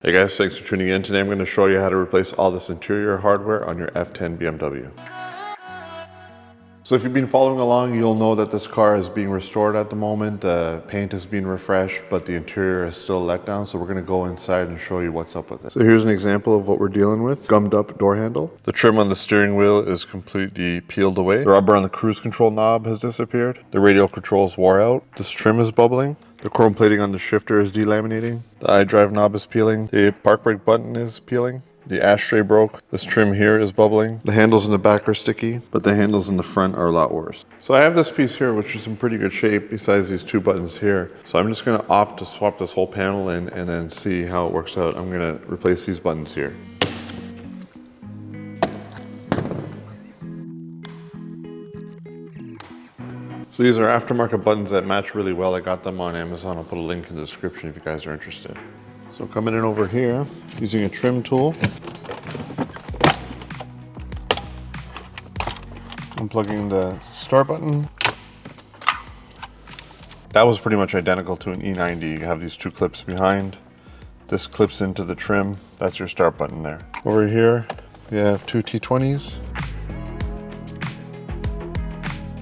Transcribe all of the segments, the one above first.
Hey guys, thanks for tuning in. Today I'm going to show you how to replace all this interior hardware on your F10 BMW. So if you've been following along, you'll know that this car is being restored at the moment. The paint is being refreshed, but the interior is still let down. So we're going to go inside and show you what's up with it. So here's an example of what we're dealing with. Gummed up door handle. The trim on the steering wheel is completely peeled away. The rubber on the cruise control knob has disappeared. The radial controls wore out. This trim is bubbling. The chrome plating on the shifter is delaminating. The iDrive knob is peeling. The park brake button is peeling. The ashtray broke. This trim here is bubbling. The handles in the back are sticky, but the handles in the front are a lot worse. So I have this piece here, which is in pretty good shape besides these two buttons here. So I'm just gonna opt to swap this whole panel in and then see how it works out. I'm gonna replace these buttons here. So these are aftermarket buttons that match really well. I got them on Amazon. I'll put a link in the description if you guys are interested. So coming in over here, using a trim tool, unplugging the start button. That was pretty much identical to an E90. You have these two clips behind. This clips into the trim. That's your start button there. Over here, we have two T20s.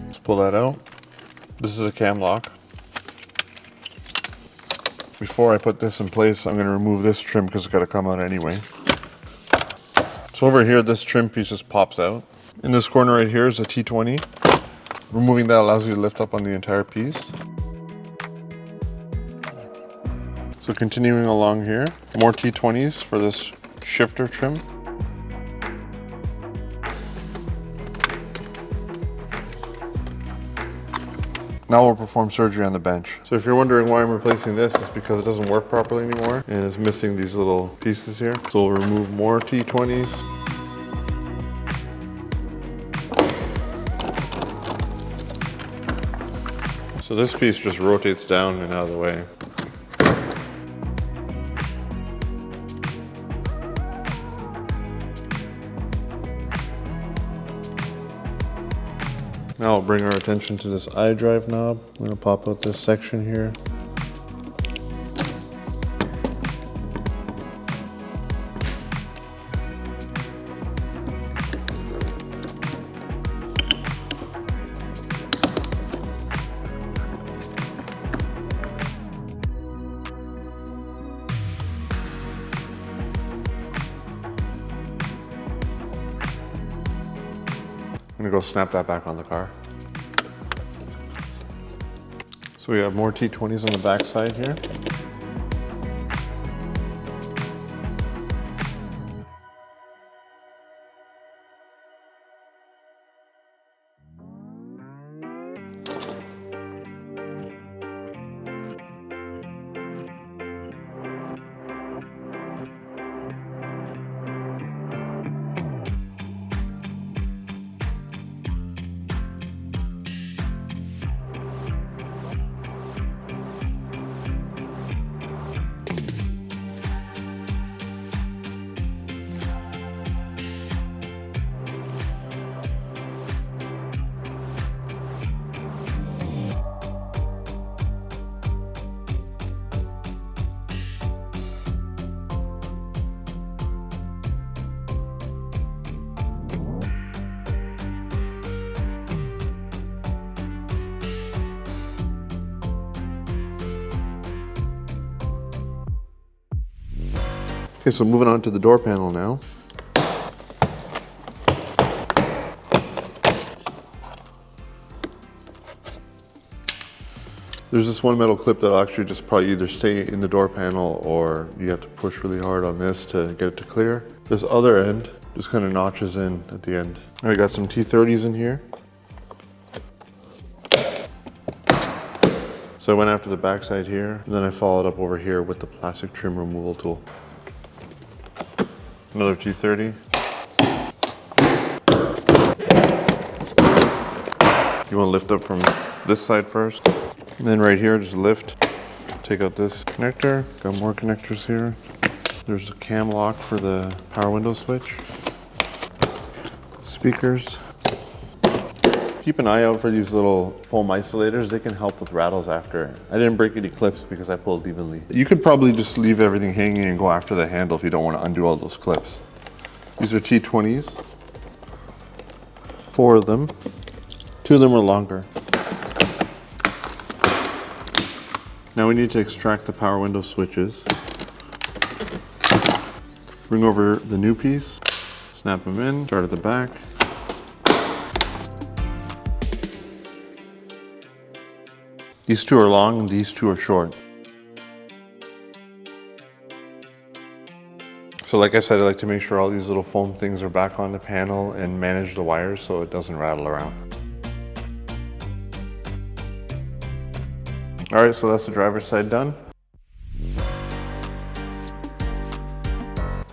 Let's pull that out. This is a cam lock. Before I put this in place, I'm going to remove this trim because it's got to come out anyway. So over here, this trim piece just pops out. In this corner right here is a T20. Removing that allows you to lift up on the entire piece. So continuing along here, more T20s for this shifter trim. Now we'll perform surgery on the bench. So if you're wondering why I'm replacing this, it's because it doesn't work properly anymore and it's missing these little pieces here. So we'll remove more T20s. So this piece just rotates down and out of the way. Now we'll bring our attention to this iDrive knob. I'm going to pop out this section here. I'm gonna go snap that back on the car. So we have more T20s on the back side here. Okay, so moving on to the door panel now. There's this one metal clip that'll actually just probably either stay in the door panel or you have to push really hard on this to get it to clear. This other end just kind of notches in at the end. All right, got some T30s in here. So I went after the backside here, and then I followed up over here with the plastic trim removal tool. Another T30. You want to lift up from this side first. And then right here, just lift, take out this connector. Got more connectors here. There's a cam lock for the power window switch. Speakers. keep an eye out for these little foam isolators. They can help with rattles after. I didn't break any clips because I pulled evenly. You could probably just leave everything hanging and go after the handle if you don't want to undo all those clips. These are T20s. 4 of them. 2 of them are longer. Now we need to extract the power window switches. Bring over the new piece, snap them in, start at the back. These 2 are long and these 2 are short. So like I said, I like to make sure all these little foam things are back on the panel and manage the wires so it doesn't rattle around. All right, so that's the driver's side done.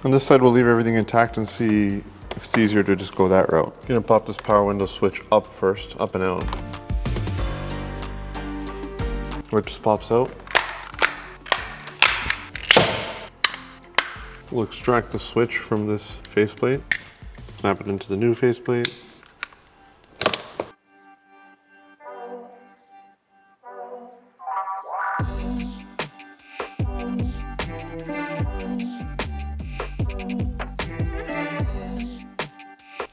On this side, we'll leave everything intact and see if it's easier to just go that route. I'm gonna pop this power window switch up first, up and out. Where it just pops out. We'll extract the switch from this faceplate, snap it into the new faceplate.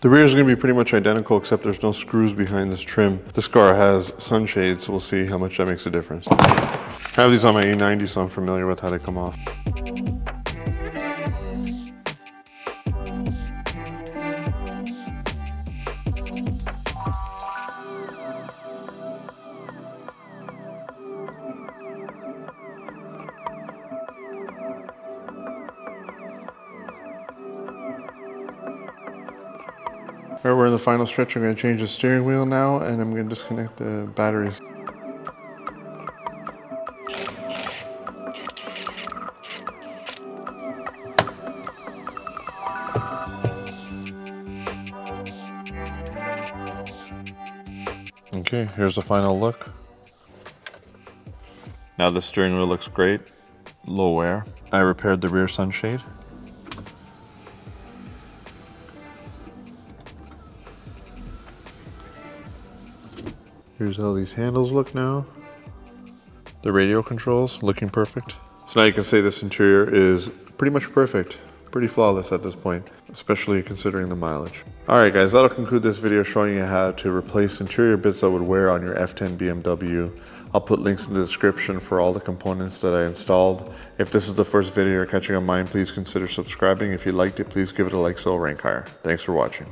The rear is going to be pretty much identical except there's no screws behind this trim. This car has sunshades, so we'll see how much that makes a difference. I have these on my A90, so I'm familiar with how they come off. All right, we're in the final stretch. I'm going to change the steering wheel now, and I'm going to disconnect the batteries. Okay, here's the final look. Now the steering wheel looks great, low wear. I repaired the rear sunshade. Here's how these handles look now. The radio controls looking perfect. So now you can say this interior is pretty much perfect, pretty flawless at this point, especially considering the mileage. All right guys, that'll conclude this video showing you how to replace interior bits that would wear on your F10 BMW. I'll put links in the description for all the components that I installed. If this is the first video you're catching on mine, please consider subscribing. If you liked it, please give it a like so it'll rank higher. Thanks for watching.